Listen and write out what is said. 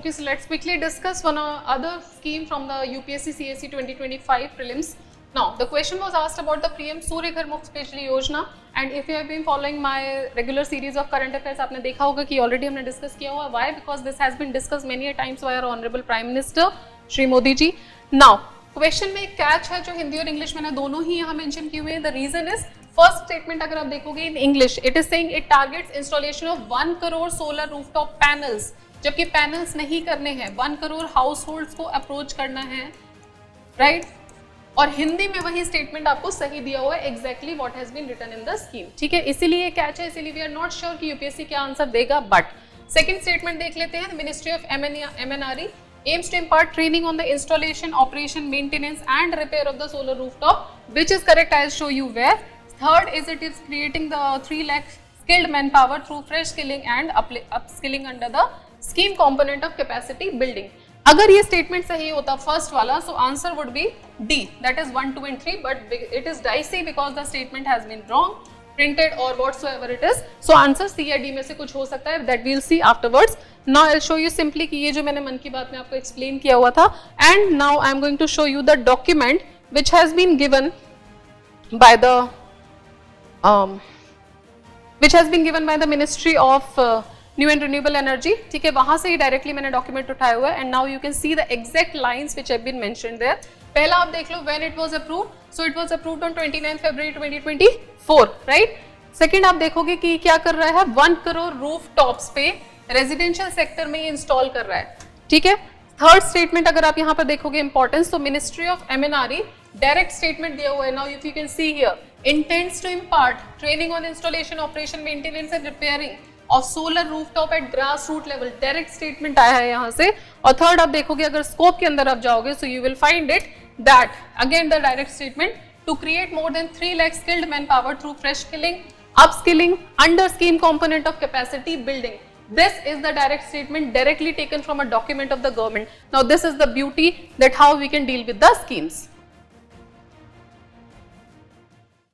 Okay, so let's quickly discuss one other scheme from the UPSC CSE 2025 prelims. Now, the question was asked about the PM Surya Ghar Muft Bijli Yojana, and if you have been following my regular series of current affairs, आपने देखा होगा कि already हमने discuss किया हुआ. Why? Because this has been discussed many a times by our honorable Prime Minister Shri Modi ji. Now, question में एक catch है जो हिंदी और इंग्लिश मैंने दोनों ही यहाँ mention किए हुए हैं. The reason is first statement अगर आप देखोगे in English, it is saying it targets installation of 1 crore solar rooftop panels. जबकि पैनल्स नहीं करने हैं, 1 करोड़ हाउस होल्ड्स को अप्रोच करना है, राइट? और हिंदी में वही स्टेटमेंट आपको सही दिया हुआ है, exactly what has been written in the scheme. ठीक है, इसीलिए कैच है, इसीलिए वी आर नॉट श्योर कि यूपीएससी क्या आंसर देगा. बट सेकंड स्टेटमेंट देख लेते हैं. Ministry of MNRE aims to impart training on the installation, operation, maintenance and repair of the solar rooftop, which is correct. I'll show you where. Third is it is creating the 3 lakh skilled manpower through fresh skilling and upskilling under the scheme component of capacity building. अगर ये statement सही होता first वाला, so answer would be D, that is 1, 2 and 3, but it is dicey because the statement has been wrong, printed or whatsoever it is. So answer C या D में से कुछ हो सकता है, that we'll see afterwards. Now I'll show you simply कि ये जो मैंने मन की बात में आपको explain किया हुआ था, and now I'm going to show you the document which has been given by the Ministry of new and renewable energy. ठीक है, वहां से ही डायरेक्टली मैंने डॉक्यूमेंट उठाया हुआ है. And now you can see the exact lines which have been mentioned there. पहला आप देख लो, when it was approved, so it was approved on 29 February 2024, right? Second आप देखोगे कि क्या कर रहा है, 1 करोड़ रूफ टॉप्स पे रेजिडेंशियल सेक्टर में ये इंस्टॉल कर रहा है. ठीक है, थर्ड स्टेटमेंट अगर आप यहाँ पर देखोगे इंपॉर्टेंस, तो ministry of MNRE direct statement दिया हुआ है. Now if you can see here, intends to impart training on installation, operation, maintenance and repairing of solar rooftop at grassroots level. Direct statement आया है यहाँ से. और थर्ड आप देखोगे, अगर स्कोप के अंदर आप जाओगे, so you will find it that again the direct statement to create more than 3 lakh skilled manpower through fresh skilling, upskilling under scheme component of capacity building. This is the direct statement directly taken from a document of the government. Now this is the beauty that how we can deal with the schemes.